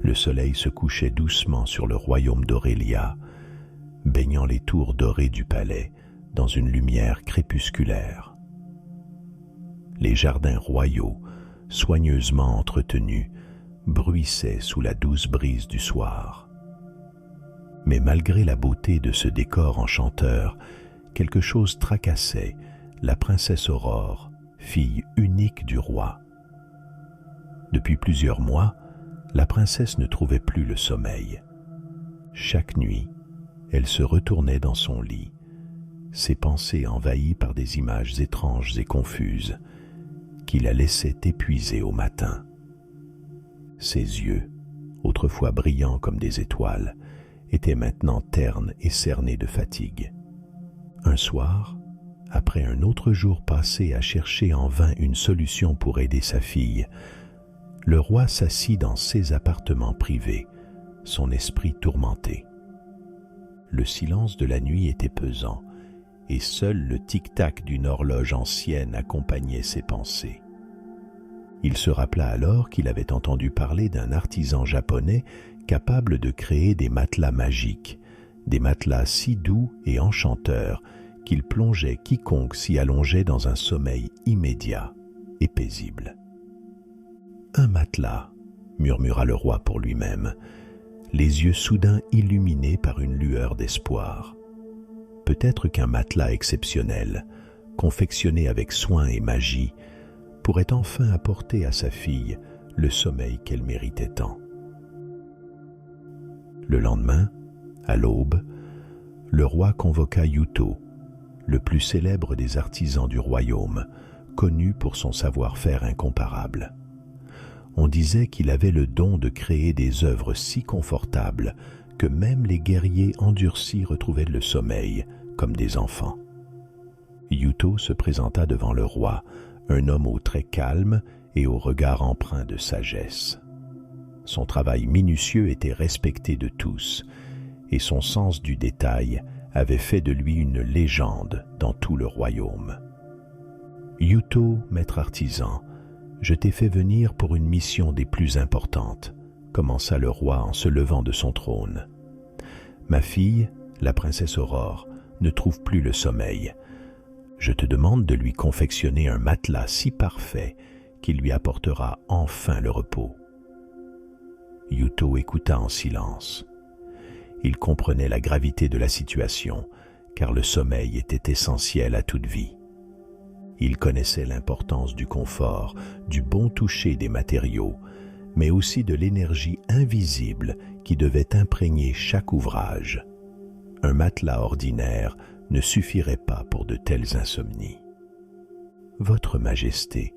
Le soleil se couchait doucement sur le royaume d'Aurélia, baignant les tours dorées du palais dans une lumière crépusculaire. Les jardins royaux, soigneusement entretenus, bruissaient sous la douce brise du soir. Mais malgré la beauté de ce décor enchanteur, quelque chose tracassait la princesse Aurore, fille unique du roi. Depuis plusieurs mois, la princesse ne trouvait plus le sommeil. Chaque nuit, elle se retournait dans son lit, ses pensées envahies par des images étranges et confuses qui la laissaient épuisée au matin. Ses yeux, autrefois brillants comme des étoiles, étaient maintenant ternes et cernés de fatigue. Un soir, après un autre jour passé à chercher en vain une solution pour aider sa fille, le roi s'assit dans ses appartements privés, son esprit tourmenté. Le silence de la nuit était pesant, et seul le tic-tac d'une horloge ancienne accompagnait ses pensées. Il se rappela alors qu'il avait entendu parler d'un artisan japonais capable de créer des matelas magiques, des matelas si doux et enchanteurs qu'il plongeait quiconque s'y allongeait dans un sommeil immédiat et paisible. « Un matelas », murmura le roi pour lui-même, les yeux soudain illuminés par une lueur d'espoir. Peut-être qu'un matelas exceptionnel, confectionné avec soin et magie, pourrait enfin apporter à sa fille le sommeil qu'elle méritait tant. Le lendemain, à l'aube, le roi convoqua Yuto, le plus célèbre des artisans du royaume, connu pour son savoir-faire incomparable. On disait qu'il avait le don de créer des œuvres si confortables que même les guerriers endurcis retrouvaient le sommeil comme des enfants. Yuto se présenta devant le roi, un homme aux traits calmes et au regard empreint de sagesse. Son travail minutieux était respecté de tous, et son sens du détail avait fait de lui une légende dans tout le royaume. « Yuto, maître artisan, je t'ai fait venir pour une mission des plus importantes, » commença le roi en se levant de son trône. « Ma fille, la princesse Aurore, ne trouve plus le sommeil. Je te demande de lui confectionner un matelas si parfait qu'il lui apportera enfin le repos. » Yuto écouta en silence. Il comprenait la gravité de la situation, car le sommeil était essentiel à toute vie. Il connaissait l'importance du confort, du bon toucher des matériaux, mais aussi de l'énergie invisible qui devait imprégner chaque ouvrage. Un matelas ordinaire ne suffirait pas pour de telles insomnies. « Votre Majesté, »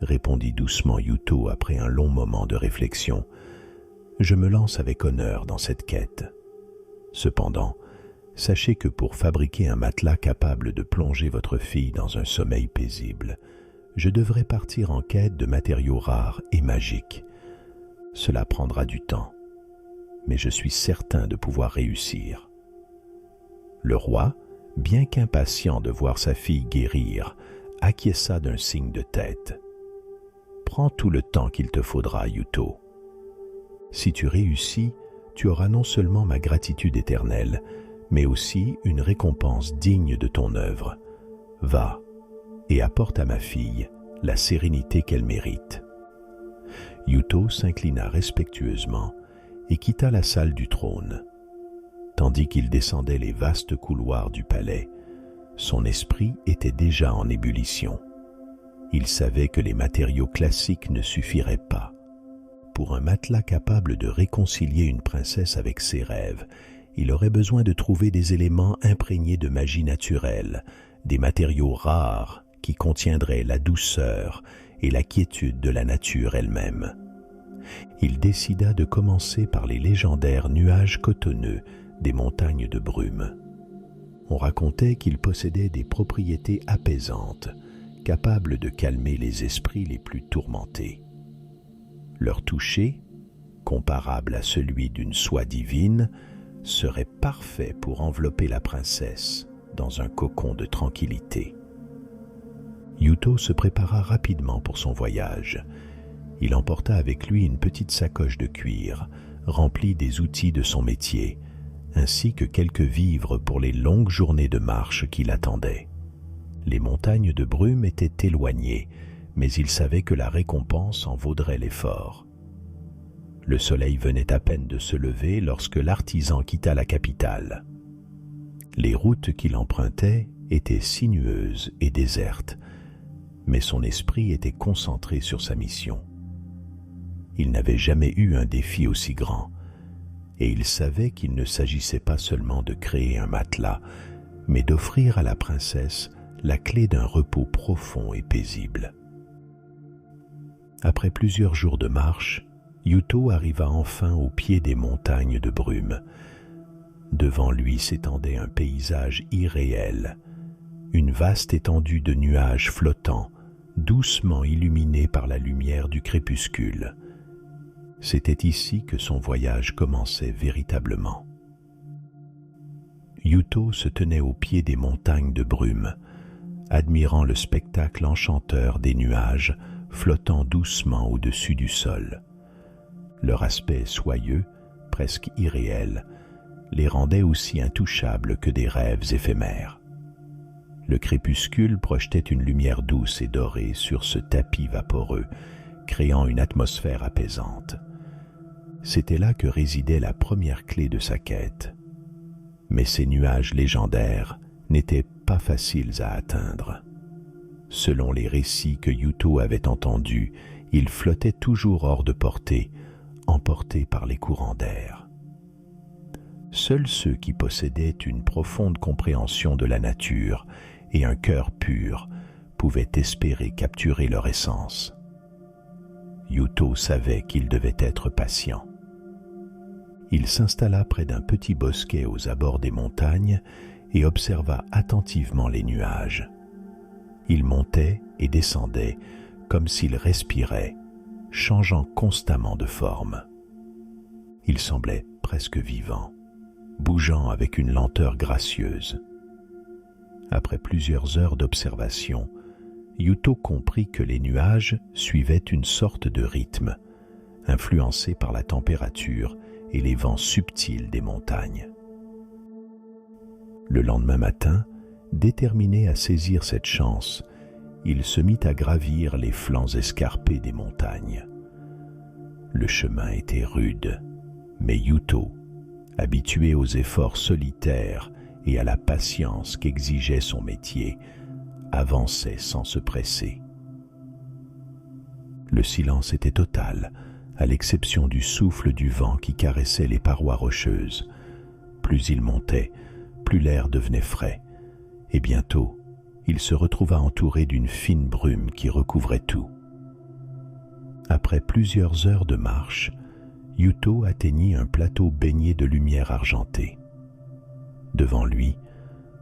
répondit doucement Yuto après un long moment de réflexion, « je me lance avec honneur dans cette quête. Cependant, sachez que pour fabriquer un matelas capable de plonger votre fille dans un sommeil paisible, je devrais partir en quête de matériaux rares et magiques. Cela prendra du temps, mais je suis certain de pouvoir réussir. » Le roi, bien qu'impatient de voir sa fille guérir, acquiesça d'un signe de tête. « Prends tout le temps qu'il te faudra, Yuto. Si tu réussis, tu auras non seulement ma gratitude éternelle, mais aussi une récompense digne de ton œuvre. Va et apporte à ma fille la sérénité qu'elle mérite. » Yuto s'inclina respectueusement et quitta la salle du trône. Tandis qu'il descendait les vastes couloirs du palais, son esprit était déjà en ébullition. Il savait que les matériaux classiques ne suffiraient pas. Pour un matelas capable de réconcilier une princesse avec ses rêves, il aurait besoin de trouver des éléments imprégnés de magie naturelle, des matériaux rares qui contiendraient la douceur et la quiétude de la nature elle-même. Il décida de commencer par les légendaires nuages cotonneux des montagnes de brume. On racontait qu'ils possédaient des propriétés apaisantes, capables de calmer les esprits les plus tourmentés. Leur toucher, comparable à celui d'une soie divine, serait parfait pour envelopper la princesse dans un cocon de tranquillité. Yuto se prépara rapidement pour son voyage. Il emporta avec lui une petite sacoche de cuir, remplie des outils de son métier, ainsi que quelques vivres pour les longues journées de marche qui l'attendaient. Les montagnes de brume étaient éloignées, mais il savait que la récompense en vaudrait l'effort. Le soleil venait à peine de se lever lorsque l'artisan quitta la capitale. Les routes qu'il empruntait étaient sinueuses et désertes, mais son esprit était concentré sur sa mission. Il n'avait jamais eu un défi aussi grand, et il savait qu'il ne s'agissait pas seulement de créer un matelas, mais d'offrir à la princesse la clé d'un repos profond et paisible. Après plusieurs jours de marche, Yuto arriva enfin au pied des montagnes de brume. Devant lui s'étendait un paysage irréel, une vaste étendue de nuages flottants, doucement illuminés par la lumière du crépuscule. C'était ici que son voyage commençait véritablement. Yuto se tenait au pied des montagnes de brume, admirant le spectacle enchanteur des nuages flottant doucement au-dessus du sol. Leur aspect soyeux, presque irréel, les rendait aussi intouchables que des rêves éphémères. Le crépuscule projetait une lumière douce et dorée sur ce tapis vaporeux, créant une atmosphère apaisante. C'était là que résidait la première clé de sa quête. Mais ces nuages légendaires n'étaient pas faciles à atteindre. Selon les récits que Yuto avait entendus, ils flottaient toujours hors de portée, emportés par les courants d'air. Seuls ceux qui possédaient une profonde compréhension de la nature et un cœur pur pouvaient espérer capturer leur essence. Yuto savait qu'il devait être patient. Il s'installa près d'un petit bosquet aux abords des montagnes et observa attentivement les nuages. Ils montaient et descendaient comme s'ils respiraient, changeant constamment de forme. Ils semblaient presque vivants, bougeant avec une lenteur gracieuse. Après plusieurs heures d'observation, Yuto comprit que les nuages suivaient une sorte de rythme, influencé par la température et les vents subtils des montagnes. Le lendemain matin, déterminé à saisir cette chance, il se mit à gravir les flancs escarpés des montagnes. Le chemin était rude, mais Yuto, habitué aux efforts solitaires et à la patience qu'exigeait son métier, avançait sans se presser. Le silence était total, à l'exception du souffle du vent qui caressait les parois rocheuses. Plus il montait, plus l'air devenait frais, et bientôt, il se retrouva entouré d'une fine brume qui recouvrait tout. Après plusieurs heures de marche, Yuto atteignit un plateau baigné de lumière argentée. Devant lui,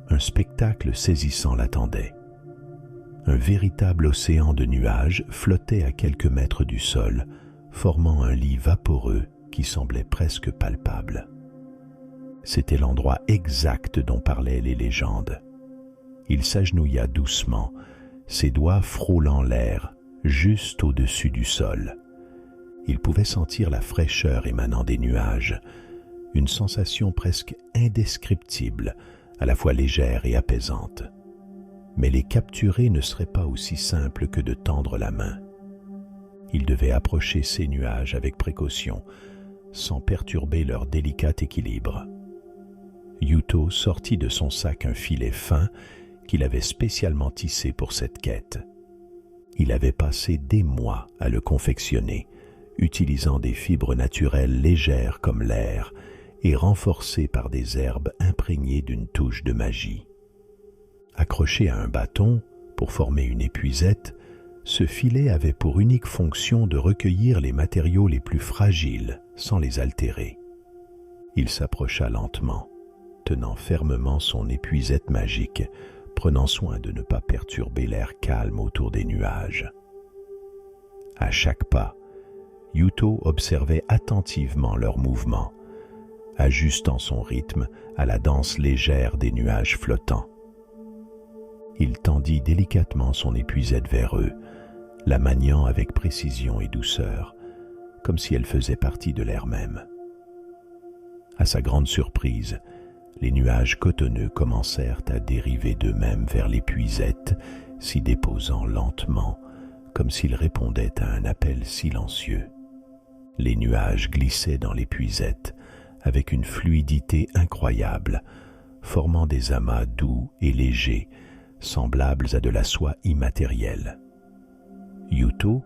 un spectacle saisissant l'attendait. Un véritable océan de nuages flottait à quelques mètres du sol, formant un lit vaporeux qui semblait presque palpable. C'était l'endroit exact dont parlaient les légendes. Il s'agenouilla doucement, ses doigts frôlant l'air, juste au-dessus du sol. Il pouvait sentir la fraîcheur émanant des nuages, une sensation presque indescriptible, à la fois légère et apaisante. Mais les capturer ne serait pas aussi simple que de tendre la main. Il devait approcher ces nuages avec précaution, sans perturber leur délicat équilibre. Yuto sortit de son sac un filet fin qu'il avait spécialement tissé pour cette quête. Il avait passé des mois à le confectionner, utilisant des fibres naturelles légères comme l'air et renforcées par des herbes imprégnées d'une touche de magie. Accroché à un bâton pour former une épuisette, ce filet avait pour unique fonction de recueillir les matériaux les plus fragiles sans les altérer. Il s'approcha lentement, tenant fermement son épuisette magique, prenant soin de ne pas perturber l'air calme autour des nuages. À chaque pas, Yuto observait attentivement leurs mouvements, ajustant son rythme à la danse légère des nuages flottants. Il tendit délicatement son épuisette vers eux, la maniant avec précision et douceur, comme si elle faisait partie de l'air même. À sa grande surprise, les nuages cotonneux commencèrent à dériver d'eux-mêmes vers l'épuisette, s'y déposant lentement, comme s'ils répondaient à un appel silencieux. Les nuages glissaient dans l'épuisette avec une fluidité incroyable, formant des amas doux et légers, semblables à de la soie immatérielle. Yuto,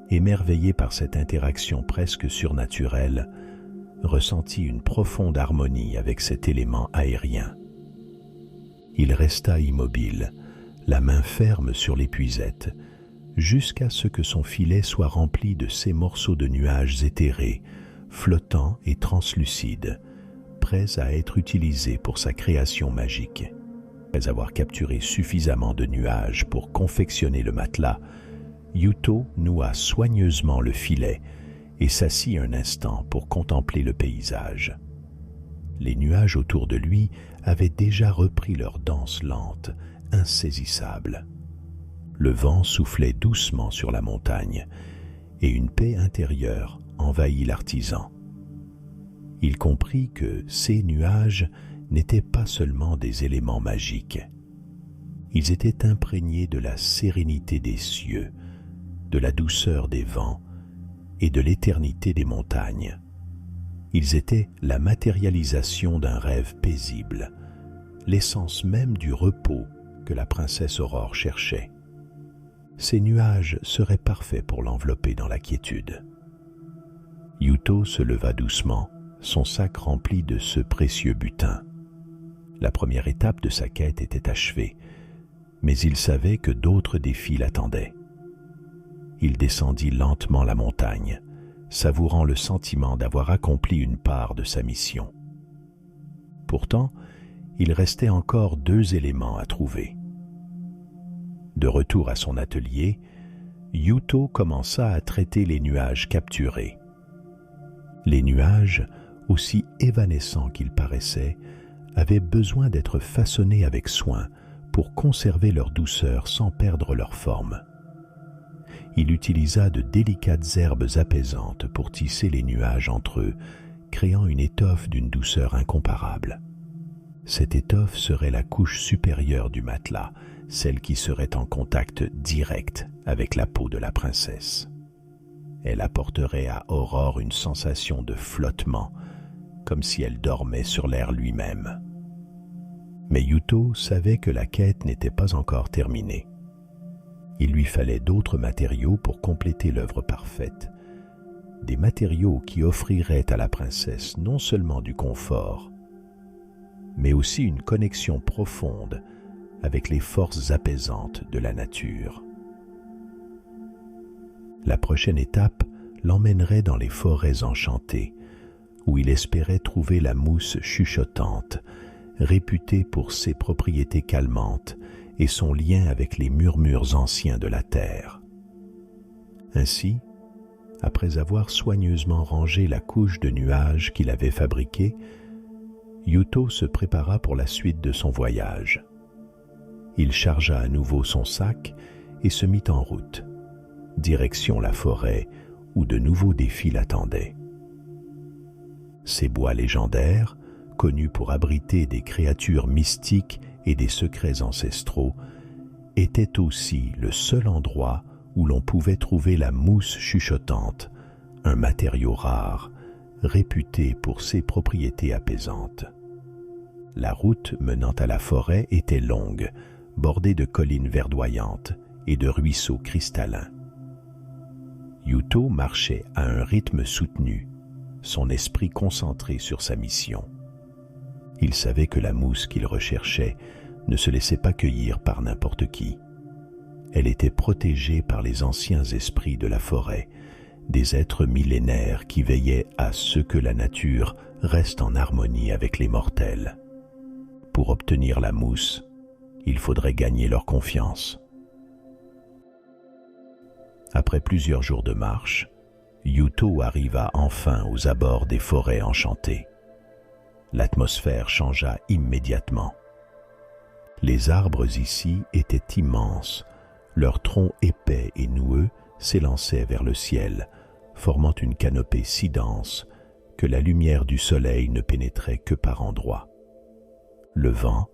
émerveillé par cette interaction presque surnaturelle, ressentit une profonde harmonie avec cet élément aérien. Il resta immobile, la main ferme sur l'épuisette, jusqu'à ce que son filet soit rempli de ces morceaux de nuages éthérés, flottants et translucides, prêts à être utilisés pour sa création magique. Après avoir capturé suffisamment de nuages pour confectionner le matelas, Yuto noua soigneusement le filet et s'assit un instant pour contempler le paysage. Les nuages autour de lui avaient déjà repris leur danse lente, insaisissable. Le vent soufflait doucement sur la montagne et une paix intérieure envahit l'artisan. Il comprit que ces nuages n'étaient pas seulement des éléments magiques. Ils étaient imprégnés de la sérénité des cieux, de la douceur des vents et de l'éternité des montagnes. Ils étaient la matérialisation d'un rêve paisible, l'essence même du repos que la princesse Aurore cherchait. Ces nuages seraient parfaits pour l'envelopper dans la quiétude. Yuto se leva doucement, son sac rempli de ce précieux butin. La première étape de sa quête était achevée, mais il savait que d'autres défis l'attendaient. Il descendit lentement la montagne, savourant le sentiment d'avoir accompli une part de sa mission. Pourtant, il restait encore 2 éléments à trouver. De retour à son atelier, Yuto commença à traiter les nuages capturés. Les nuages, aussi évanescents qu'ils paraissaient, avaient besoin d'être façonnés avec soin pour conserver leur douceur sans perdre leur forme. Il utilisa de délicates herbes apaisantes pour tisser les nuages entre eux, créant une étoffe d'une douceur incomparable. Cette étoffe serait la couche supérieure du matelas, celle qui serait en contact direct avec la peau de la princesse. Elle apporterait à Aurore une sensation de flottement, comme si elle dormait sur l'air lui-même. Mais Yuto savait que la quête n'était pas encore terminée. Il lui fallait d'autres matériaux pour compléter l'œuvre parfaite, des matériaux qui offriraient à la princesse non seulement du confort, mais aussi une connexion profonde avec les forces apaisantes de la nature. La prochaine étape l'emmènerait dans les forêts enchantées, où il espérait trouver la mousse chuchotante, réputée pour ses propriétés calmantes et son lien avec les murmures anciens de la terre. Ainsi, après avoir soigneusement rangé la couche de nuages qu'il avait fabriquée, Yuto se prépara pour la suite de son voyage. Il chargea à nouveau son sac et se mit en route, direction la forêt où de nouveaux défis l'attendaient. Ces bois légendaires, connus pour abriter des créatures mystiques et des secrets ancestraux, étaient aussi le seul endroit où l'on pouvait trouver la mousse chuchotante, un matériau rare, réputé pour ses propriétés apaisantes. La route menant à la forêt était longue, bordée de collines verdoyantes et de ruisseaux cristallins. Yuto marchait à un rythme soutenu, son esprit concentré sur sa mission. Il savait que la mousse qu'il recherchait ne se laissait pas cueillir par n'importe qui. Elle était protégée par les anciens esprits de la forêt, des êtres millénaires qui veillaient à ce que la nature reste en harmonie avec les mortels. Pour obtenir la mousse, il faudrait gagner leur confiance. Après plusieurs jours de marche, Yuto arriva enfin aux abords des forêts enchantées. L'atmosphère changea immédiatement. Les arbres ici étaient immenses, Leurs troncs épais et noueux s'élançaient vers le ciel, formant une canopée si dense que la lumière du soleil ne pénétrait que par endroits. Le vent,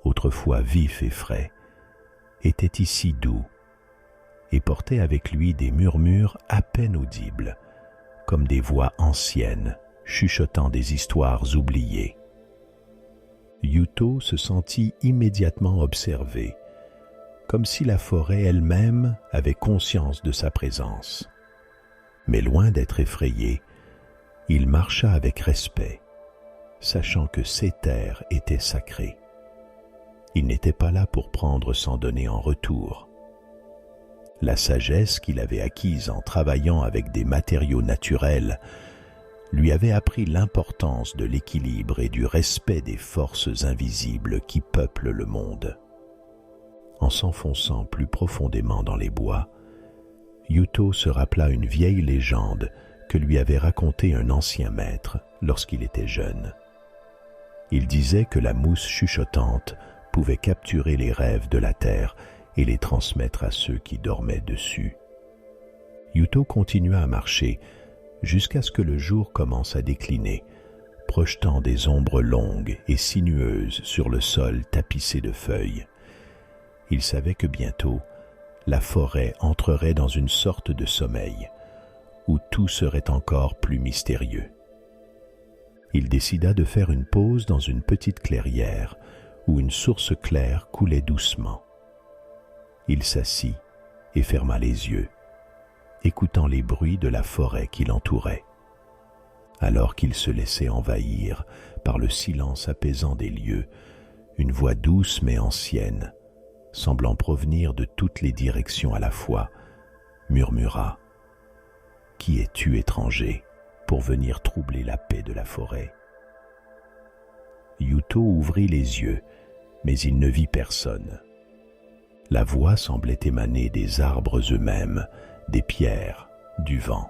autrefois vif et frais, était ici doux et portait avec lui des murmures à peine audibles, comme des voix anciennes chuchotant des histoires oubliées. Yuto se sentit immédiatement observé, comme si la forêt elle-même avait conscience de sa présence. Mais loin d'être effrayé, il marcha avec respect, sachant que ces terres étaient sacrées. Il n'était pas là pour prendre sans donner en retour. La sagesse qu'il avait acquise en travaillant avec des matériaux naturels lui avait appris l'importance de l'équilibre et du respect des forces invisibles qui peuplent le monde. En s'enfonçant plus profondément dans les bois, Yuto se rappela une vieille légende que lui avait racontée un ancien maître lorsqu'il était jeune. Il disait que la mousse chuchotante pouvait capturer les rêves de la terre et les transmettre à ceux qui dormaient dessus. Yuto continua à marcher jusqu'à ce que le jour commence à décliner, projetant des ombres longues et sinueuses sur le sol tapissé de feuilles. Il savait que bientôt, la forêt entrerait dans une sorte de sommeil, où tout serait encore plus mystérieux. Il décida de faire une pause dans une petite clairière où une source claire coulait doucement. Il s'assit et ferma les yeux, écoutant les bruits de la forêt qui l'entourait. Alors qu'il se laissait envahir par le silence apaisant des lieux, une voix douce mais ancienne, semblant provenir de toutes les directions à la fois, murmura « Qui es-tu, étranger, pour venir troubler la paix de la forêt ?» Yuto ouvrit les yeux, mais il ne vit personne. La voix semblait émaner des arbres eux-mêmes, des pierres, du vent.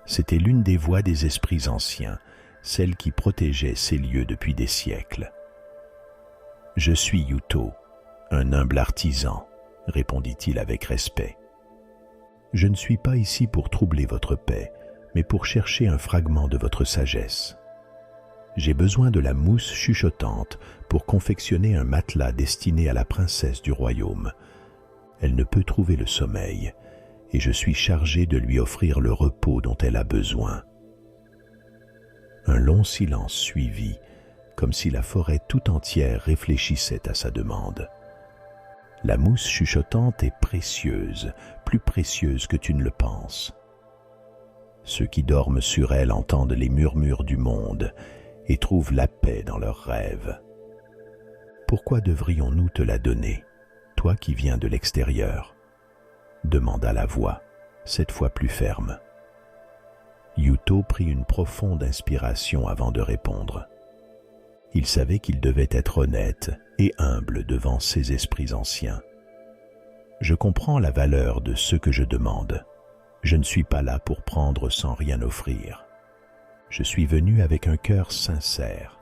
C'était l'une des voix des esprits anciens, celle qui protégeait ces lieux depuis des siècles. « Je suis Yuto, un humble artisan, » répondit-il avec respect. « Je ne suis pas ici pour troubler votre paix, mais pour chercher un fragment de votre sagesse. J'ai besoin de la mousse chuchotante pour confectionner un matelas destiné à la princesse du royaume. Elle ne peut trouver le sommeil, et je suis chargé de lui offrir le repos dont elle a besoin. » Un long silence suivit, comme si la forêt tout entière réfléchissait à sa demande. « La mousse chuchotante est précieuse, plus précieuse que tu ne le penses. Ceux qui dorment sur elle entendent les murmures du monde et trouvent la paix dans leurs rêves. Pourquoi devrions-nous te la donner, toi qui viens de l'extérieur ?» demanda la voix, cette fois plus ferme. Yuto prit une profonde inspiration avant de répondre. Il savait qu'il devait être honnête et humble devant ces esprits anciens. « Je comprends la valeur de ce que je demande. Je ne suis pas là pour prendre sans rien offrir. Je suis venu avec un cœur sincère,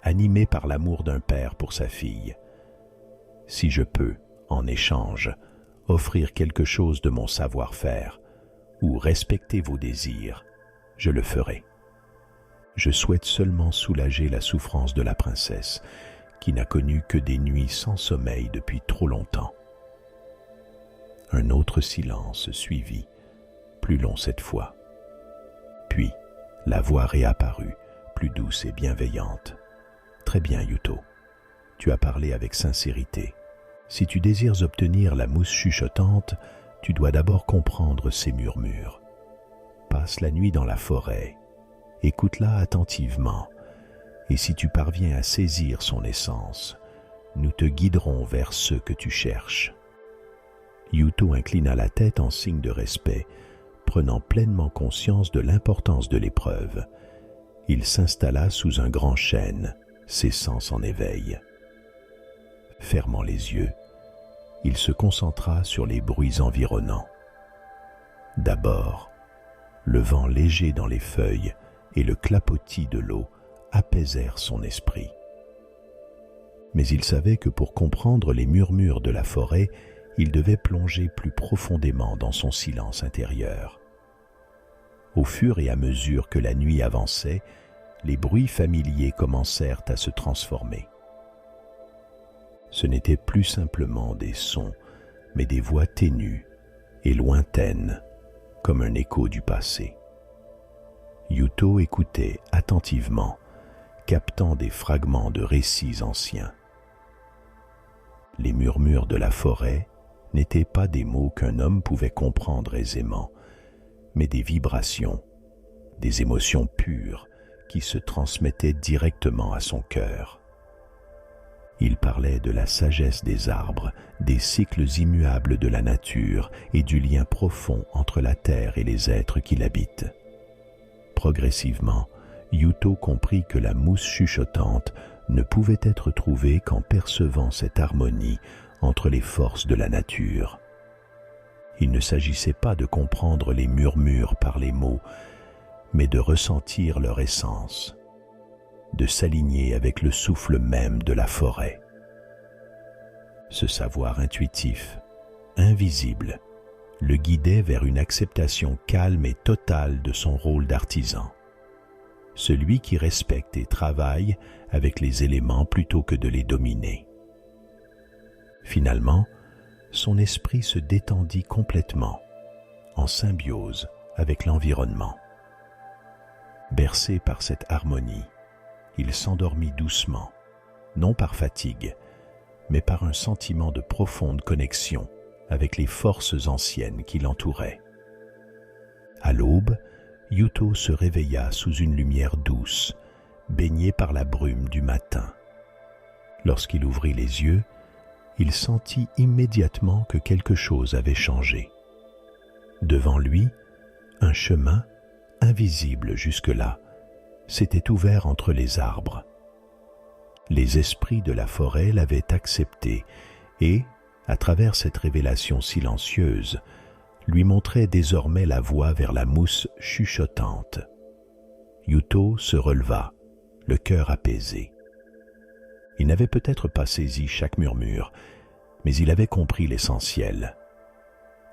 animé par l'amour d'un père pour sa fille. Si je peux, en échange, offrir quelque chose de mon savoir-faire ou respecter vos désirs, je le ferai. Je souhaite seulement soulager la souffrance de la princesse, qui n'a connu que des nuits sans sommeil depuis trop longtemps. » Un autre silence suivit, plus long cette fois. Puis, la voix réapparut, plus douce et bienveillante. « Très bien, Yuto. Tu as parlé avec sincérité. Si tu désires obtenir la mousse chuchotante, tu dois d'abord comprendre ces murmures. Passe la nuit dans la forêt, écoute-la attentivement, et si tu parviens à saisir son essence, nous te guiderons vers ce que tu cherches. » Yuto inclina la tête en signe de respect, prenant pleinement conscience de l'importance de l'épreuve. Il s'installa sous un grand chêne, ses sens en éveil. Fermant les yeux, il se concentra sur les bruits environnants. D'abord, le vent léger dans les feuilles et le clapotis de l'eau apaisèrent son esprit. Mais il savait que pour comprendre les murmures de la forêt, il devait plonger plus profondément dans son silence intérieur. Au fur et à mesure que la nuit avançait, les bruits familiers commencèrent à se transformer. Ce n'étaient plus simplement des sons, mais des voix ténues et lointaines, comme un écho du passé. Yuto écoutait attentivement, captant des fragments de récits anciens. Les murmures de la forêt n'étaient pas des mots qu'un homme pouvait comprendre aisément, mais des vibrations, des émotions pures qui se transmettaient directement à son cœur. Il parlait de la sagesse des arbres, des cycles immuables de la nature et du lien profond entre la terre et les êtres qui l'habitent. Progressivement, Yuto comprit que la mousse chuchotante ne pouvait être trouvée qu'en percevant cette harmonie entre les forces de la nature. Il ne s'agissait pas de comprendre les murmures par les mots, mais de ressentir leur essence, de s'aligner avec le souffle même de la forêt. Ce savoir intuitif, invisible, le guidait vers une acceptation calme et totale de son rôle d'artisan. Celui qui respecte et travaille avec les éléments plutôt que de les dominer. Finalement, son esprit se détendit complètement, en symbiose avec l'environnement. Bercé par cette harmonie, il s'endormit doucement, non par fatigue, mais par un sentiment de profonde connexion avec les forces anciennes qui l'entouraient. À l'aube, Yuto se réveilla sous une lumière douce, baigné par la brume du matin. Lorsqu'il ouvrit les yeux, il sentit immédiatement que quelque chose avait changé. Devant lui, un chemin, invisible jusque-là, s'était ouvert entre les arbres. Les esprits de la forêt l'avaient accepté et, à travers cette révélation silencieuse, lui montraient désormais la voie vers la mousse chuchotante. Yuto se releva, le cœur apaisé. Il n'avait peut-être pas saisi chaque murmure, mais il avait compris l'essentiel.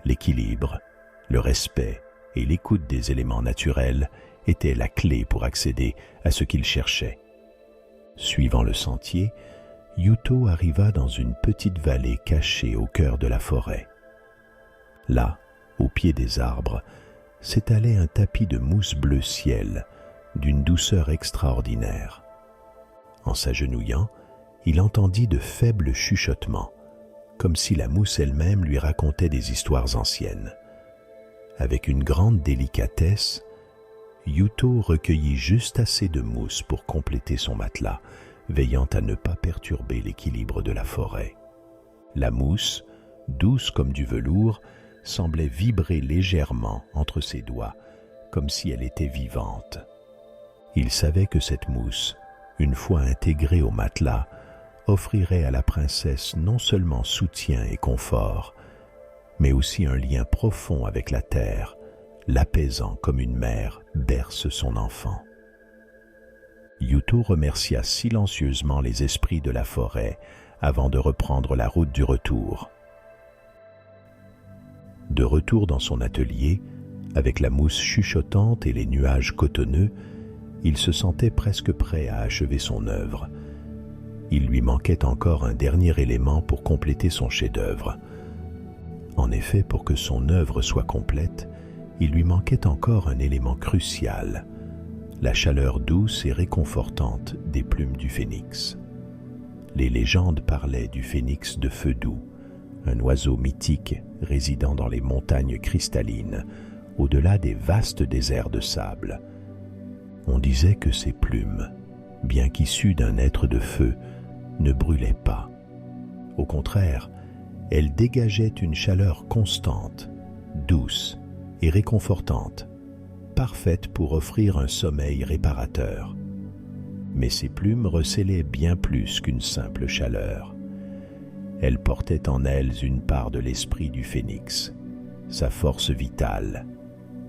L'équilibre, le respect et l'écoute des éléments naturels étaient la clé pour accéder à ce qu'il cherchait. Suivant le sentier, Yuto arriva dans une petite vallée cachée au cœur de la forêt. Là, au pied des arbres, s'étalait un tapis de mousse bleu ciel, d'une douceur extraordinaire. En s'agenouillant, il entendit de faibles chuchotements, comme si la mousse elle-même lui racontait des histoires anciennes. Avec une grande délicatesse, Yuto recueillit juste assez de mousse pour compléter son matelas, veillant à ne pas perturber l'équilibre de la forêt. La mousse, douce comme du velours, semblait vibrer légèrement entre ses doigts, comme si elle était vivante. Il savait que cette mousse, une fois intégrée au matelas, offrirait à la princesse non seulement soutien et confort, mais aussi un lien profond avec la terre, l'apaisant comme une mère berce son enfant. Yuto remercia silencieusement les esprits de la forêt avant de reprendre la route du retour. De retour dans son atelier, avec la mousse chuchotante et les nuages cotonneux, il se sentait presque prêt à achever son œuvre. Il lui manquait encore un dernier élément pour compléter son chef-d'œuvre. En effet, pour que son œuvre soit complète, il lui manquait encore un élément crucial, la chaleur douce et réconfortante des plumes du phénix. Les légendes parlaient du phénix de feu doux, un oiseau mythique résidant dans les montagnes cristallines, au-delà des vastes déserts de sable. On disait que ses plumes, bien qu'issues d'un être de feu, ne brûlaient pas. Au contraire, elles dégageaient une chaleur constante, douce et réconfortante, parfaite pour offrir un sommeil réparateur. Mais ces plumes recélaient bien plus qu'une simple chaleur. Elles portaient en elles une part de l'esprit du phénix, sa force vitale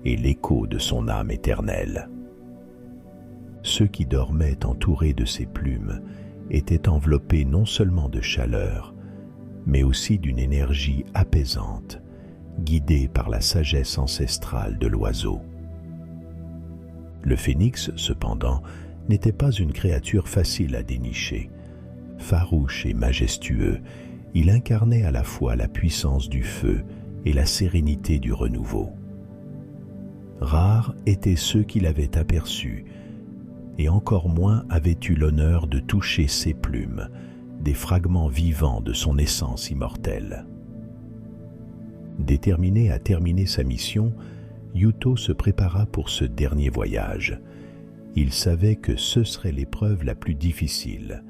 et l'écho de son âme éternelle. Ceux qui dormaient entourés de ces plumes étaient enveloppés non seulement de chaleur, mais aussi d'une énergie apaisante, guidée par la sagesse ancestrale de l'oiseau. Le phénix, cependant, n'était pas une créature facile à dénicher. Farouche et majestueux, il incarnait à la fois la puissance du feu et la sérénité du renouveau. Rares étaient ceux qui l'avaient aperçu, et encore moins avaient eu l'honneur de toucher ses plumes, des fragments vivants de son essence immortelle. Déterminé à terminer sa mission, Yuto se prépara pour ce dernier voyage. Il savait que ce serait l'épreuve la plus difficile,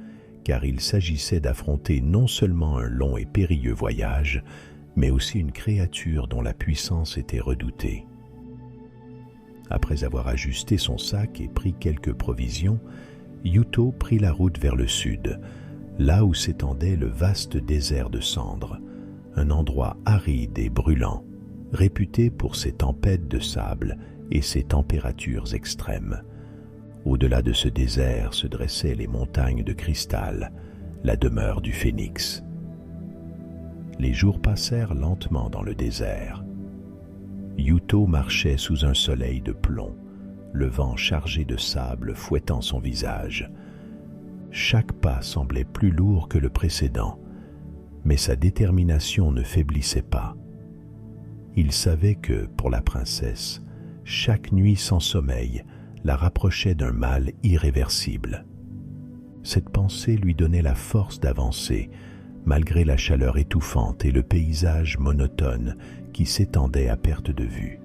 car il s'agissait d'affronter non seulement un long et périlleux voyage, mais aussi une créature dont la puissance était redoutée. Après avoir ajusté son sac et pris quelques provisions, Yuto prit la route vers le sud, là où s'étendait le vaste désert de cendres, un endroit aride et brûlant, réputé pour ses tempêtes de sable et ses températures extrêmes. Au-delà de ce désert se dressaient les montagnes de cristal, la demeure du phénix. Les jours passèrent lentement dans le désert. Yuto marchait sous un soleil de plomb, le vent chargé de sable fouettant son visage. Chaque pas semblait plus lourd que le précédent, mais sa détermination ne faiblissait pas. Il savait que, pour la princesse, chaque nuit sans sommeil la rapprochait d'un mal irréversible. Cette pensée lui donnait la force d'avancer, malgré la chaleur étouffante et le paysage monotone qui s'étendait à perte de vue.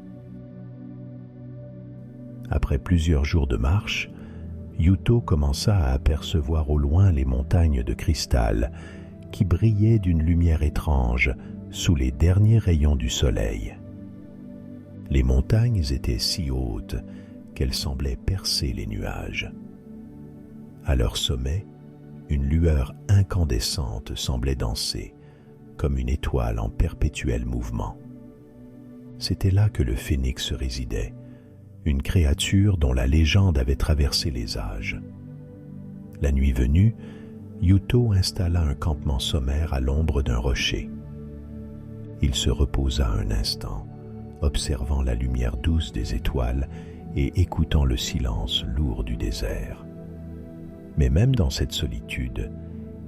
Après plusieurs jours de marche, Yuto commença à apercevoir au loin les montagnes de cristal qui brillaient d'une lumière étrange sous les derniers rayons du soleil. Les montagnes étaient si hautes qu'elles semblaient percer les nuages. À leur sommet, une lueur incandescente semblait danser, comme une étoile en perpétuel mouvement. C'était là que le phénix résidait, une créature dont la légende avait traversé les âges. La nuit venue, Yuto installa un campement sommaire à l'ombre d'un rocher. Il se reposa un instant, observant la lumière douce des étoiles et écoutant le silence lourd du désert. Mais même dans cette solitude,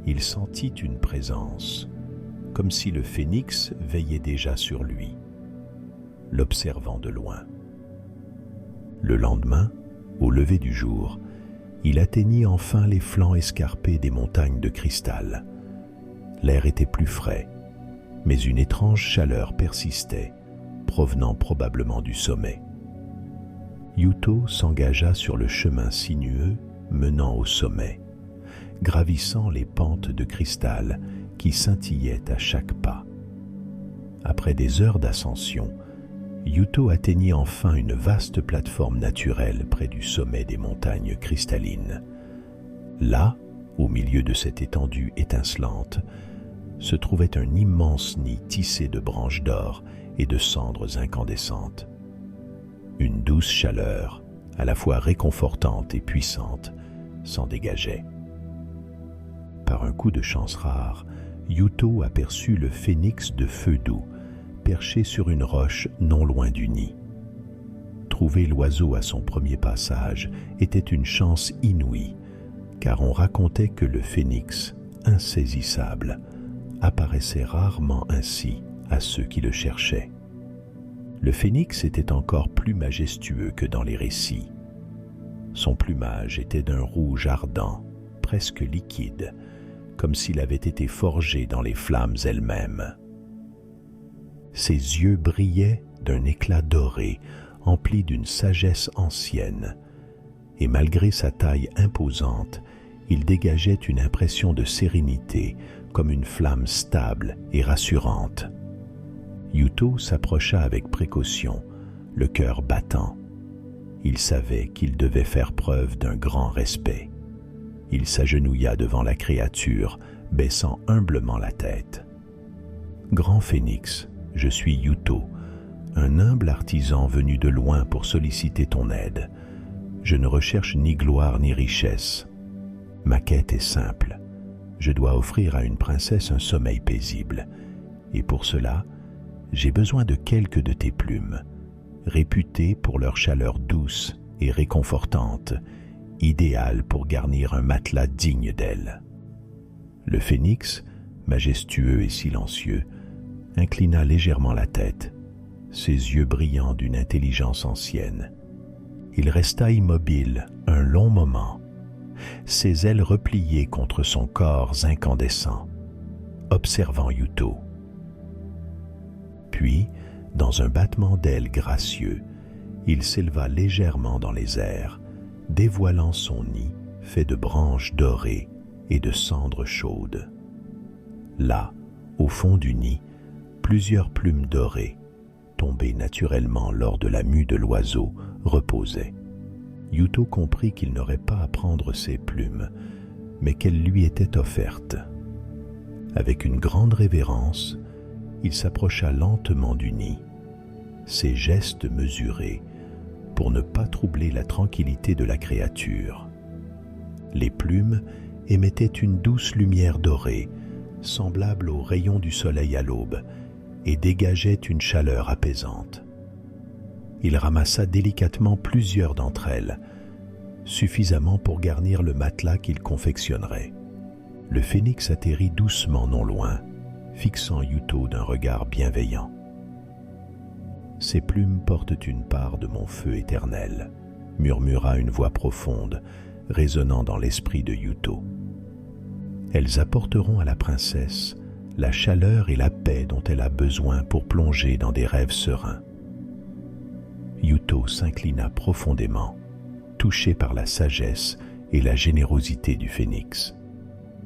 il sentit une présence, comme si le phénix veillait déjà sur lui, l'observant de loin. Le lendemain, au lever du jour, il atteignit enfin les flancs escarpés des montagnes de cristal. L'air était plus frais, mais une étrange chaleur persistait, provenant probablement du sommet. Yuto s'engagea sur le chemin sinueux menant au sommet, gravissant les pentes de cristal qui scintillaient à chaque pas. Après des heures d'ascension, Yuto atteignit enfin une vaste plateforme naturelle près du sommet des montagnes cristallines. Là, au milieu de cette étendue étincelante, se trouvait un immense nid tissé de branches d'or et de cendres incandescentes. Une douce chaleur, à la fois réconfortante et puissante, s'en dégageait. Par un coup de chance rare, Yuto aperçut le phénix de feu doux, perché sur une roche non loin du nid. Trouver l'oiseau à son premier passage était une chance inouïe, car on racontait que le phénix, insaisissable, apparaissait rarement ainsi à ceux qui le cherchaient. Le phénix était encore plus majestueux que dans les récits. Son plumage était d'un rouge ardent, presque liquide, comme s'il avait été forgé dans les flammes elles-mêmes. Ses yeux brillaient d'un éclat doré, empli d'une sagesse ancienne, et malgré sa taille imposante, il dégageait une impression de sérénité, comme une flamme stable et rassurante. Yuto s'approcha avec précaution, le cœur battant. Il savait qu'il devait faire preuve d'un grand respect. Il s'agenouilla devant la créature, baissant humblement la tête. « Grand phénix, je suis Yuto, un humble artisan venu de loin pour solliciter ton aide. Je ne recherche ni gloire ni richesse. Ma quête est simple. Je dois offrir à une princesse un sommeil paisible, et pour cela, j'ai besoin de quelques de tes plumes, réputées pour leur chaleur douce et réconfortante, idéale pour garnir un matelas digne d'elle. » Le phénix, majestueux et silencieux, inclina légèrement la tête, ses yeux brillants d'une intelligence ancienne. Il resta immobile un long moment, ses ailes repliées contre son corps incandescent, observant Yuto. Puis, dans un battement d'ailes gracieux, il s'éleva légèrement dans les airs, dévoilant son nid fait de branches dorées et de cendres chaudes. Là, au fond du nid, plusieurs plumes dorées, tombées naturellement lors de la mue de l'oiseau, reposaient. Yuto comprit qu'il n'aurait pas à prendre ces plumes, mais qu'elles lui étaient offertes. Avec une grande révérence, il s'approcha lentement du nid, ses gestes mesurés pour ne pas troubler la tranquillité de la créature. Les plumes émettaient une douce lumière dorée, semblable aux rayons du soleil à l'aube, et dégageaient une chaleur apaisante. Il ramassa délicatement plusieurs d'entre elles, suffisamment pour garnir le matelas qu'il confectionnerait. Le phénix atterrit doucement non loin, fixant Yuto d'un regard bienveillant. « Ces plumes portent une part de mon feu éternel », murmura une voix profonde, résonnant dans l'esprit de Yuto. « Elles apporteront à la princesse la chaleur et la paix dont elle a besoin pour plonger dans des rêves sereins. » Yuto s'inclina profondément, touché par la sagesse et la générosité du phénix.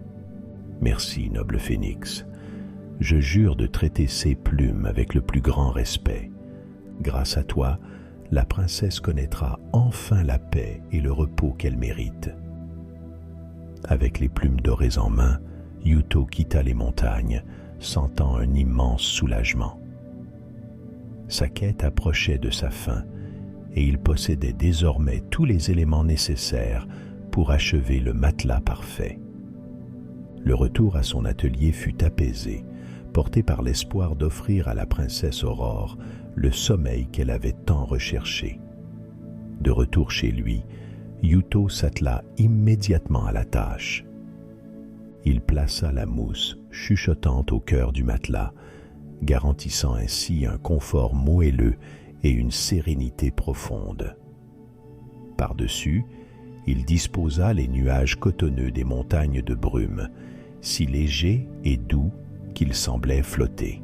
« Merci, noble phénix. Je jure de traiter ces plumes avec le plus grand respect. Grâce à toi, la princesse connaîtra enfin la paix et le repos qu'elle mérite. » Avec les plumes dorées en main, Yuto quitta les montagnes, sentant un immense soulagement. Sa quête approchait de sa fin, et il possédait désormais tous les éléments nécessaires pour achever le matelas parfait. Le retour à son atelier fut apaisé, porté par l'espoir d'offrir à la princesse Aurore le sommeil qu'elle avait tant recherché. De retour chez lui, Yuto s'attela immédiatement à la tâche. Il plaça la mousse chuchotante au cœur du matelas, garantissant ainsi un confort moelleux et une sérénité profonde. Par-dessus, il disposa les nuages cotonneux des montagnes de brume, si légers et doux qu'ils semblaient flotter.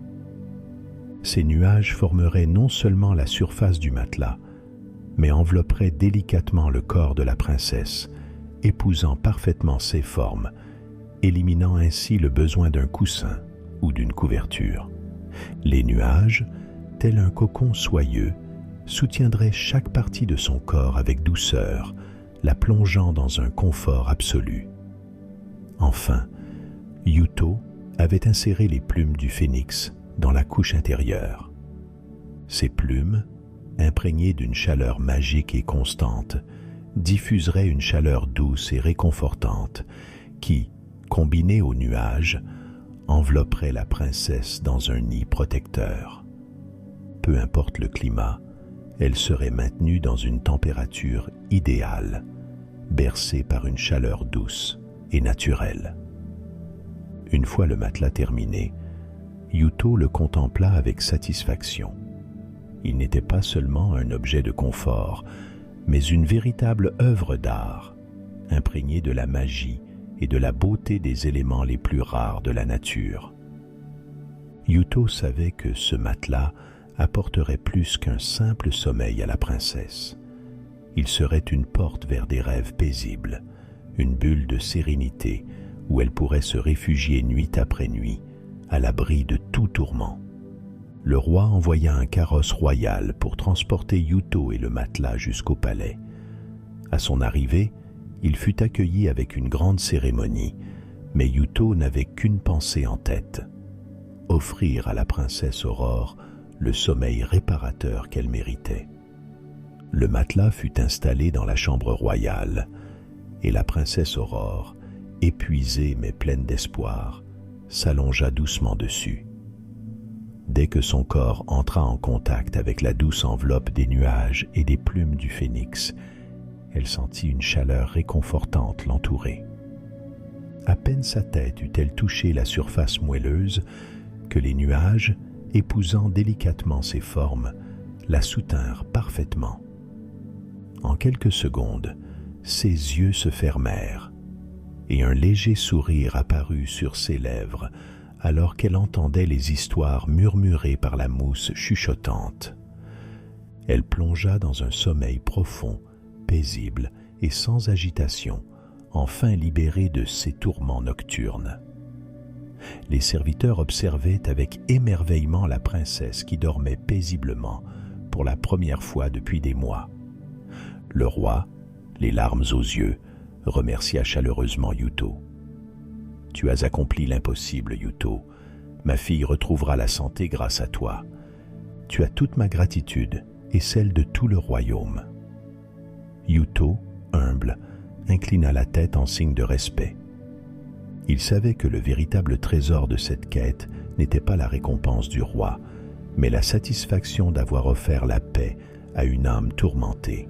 Ces nuages formeraient non seulement la surface du matelas, mais envelopperaient délicatement le corps de la princesse, épousant parfaitement ses formes, éliminant ainsi le besoin d'un coussin ou d'une couverture. Les nuages, tel un cocon soyeux, soutiendraient chaque partie de son corps avec douceur, la plongeant dans un confort absolu. Enfin, Yuto avait inséré les plumes du phénix dans la couche intérieure. Ces plumes, imprégnées d'une chaleur magique et constante, diffuseraient une chaleur douce et réconfortante qui, combinée aux nuages, envelopperait la princesse dans un nid protecteur. Peu importe le climat, elle serait maintenue dans une température idéale, bercée par une chaleur douce et naturelle. Une fois le matelas terminé, Yuto le contempla avec satisfaction. Il n'était pas seulement un objet de confort, mais une véritable œuvre d'art, imprégnée de la magie et de la beauté des éléments les plus rares de la nature. Yuto savait que ce matelas apporterait plus qu'un simple sommeil à la princesse. Il serait une porte vers des rêves paisibles, une bulle de sérénité où elle pourrait se réfugier nuit après nuit, à l'abri de tout tourment. Le roi envoya un carrosse royal pour transporter Yuto et le matelas jusqu'au palais. À son arrivée, il fut accueilli avec une grande cérémonie, mais Yuto n'avait qu'une pensée en tête: offrir à la princesse Aurore le sommeil réparateur qu'elle méritait. Le matelas fut installé dans la chambre royale, et la princesse Aurore, épuisée mais pleine d'espoir, s'allongea doucement dessus. Dès que son corps entra en contact avec la douce enveloppe des nuages et des plumes du phénix, elle sentit une chaleur réconfortante l'entourer. À peine sa tête eut-elle touché la surface moelleuse que les nuages, épousant délicatement ses formes, la soutinrent parfaitement. En quelques secondes, ses yeux se fermèrent et un léger sourire apparut sur ses lèvres alors qu'elle entendait les histoires murmurées par la mousse chuchotante. Elle plongea dans un sommeil profond, paisible et sans agitation, enfin libérée de ses tourments nocturnes. Les serviteurs observaient avec émerveillement la princesse qui dormait paisiblement pour la première fois depuis des mois. Le roi, les larmes aux yeux, remercia chaleureusement Yuto. « Tu as accompli l'impossible, Yuto. Ma fille retrouvera la santé grâce à toi. Tu as toute ma gratitude et celle de tout le royaume. » Yuto, humble, inclina la tête en signe de respect. Il savait que le véritable trésor de cette quête n'était pas la récompense du roi, mais la satisfaction d'avoir offert la paix à une âme tourmentée.